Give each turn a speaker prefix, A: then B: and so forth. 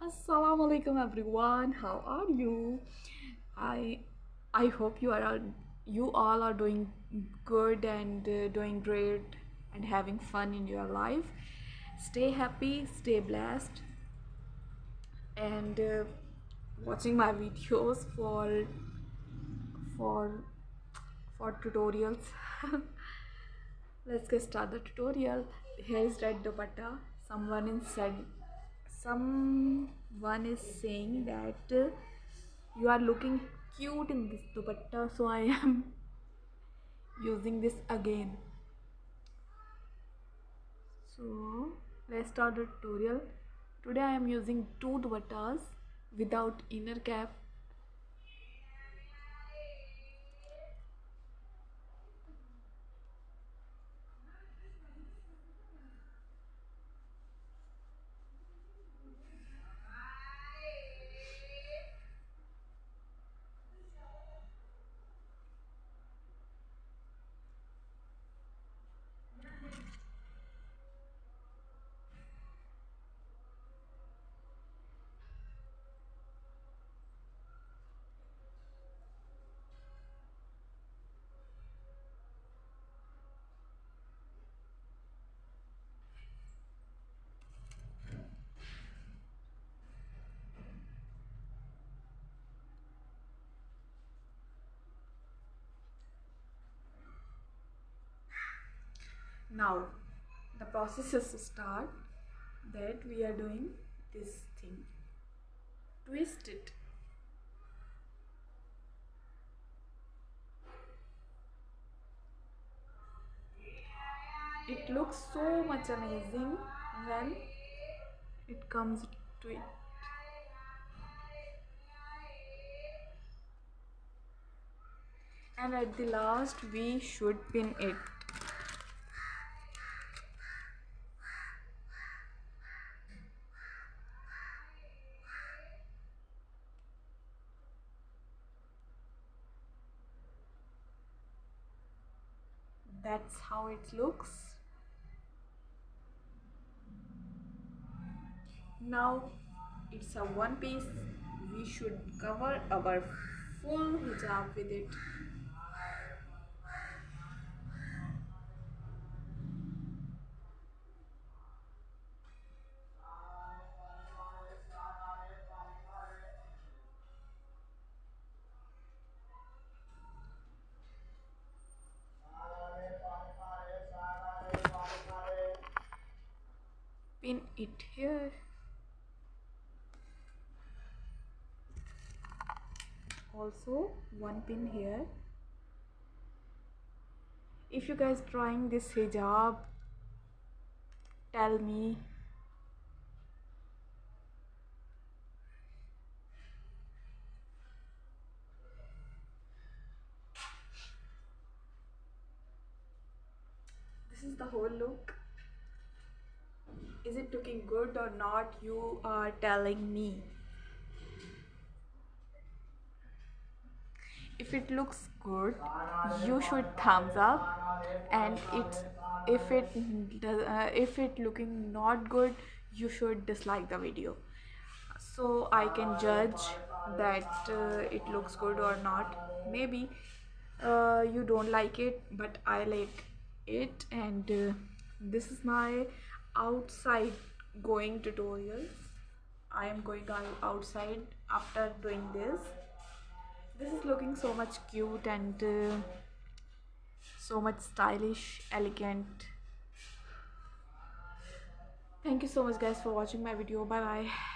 A: Assalamu alaikum everyone. How are you? I I hope you all are doing good and doing great and having fun in your life. Stay happy, stay blessed, and watching my videos for for tutorials. Let's get started the tutorial. Here is red dupatta. Someone is said someone is saying that you are looking cute in this dupatta, so I am using this again. So let's start the tutorial. Today I am using two dupattas without inner cap. Now the process is to start that we are doing this thing. Twist it. It looks so much amazing when it comes to it. And at the last we should pin it. That's how it looks. Now it's a one piece. We should cover our full hijab with it. Pin it here. Also one pin here. If you guys trying this hijab, tell me. This is the whole look. Is it looking good or not? You are telling me. If it looks good, you should thumbs up, and if it looking not good, you should dislike the video, so I can judge that it looks good or not. Maybe you don't like it, but I like it, and this is my outside going tutorial. I am going outside after doing this. This is looking so much cute and so much stylish, elegant. Thank you so much guys for watching my video. Bye bye.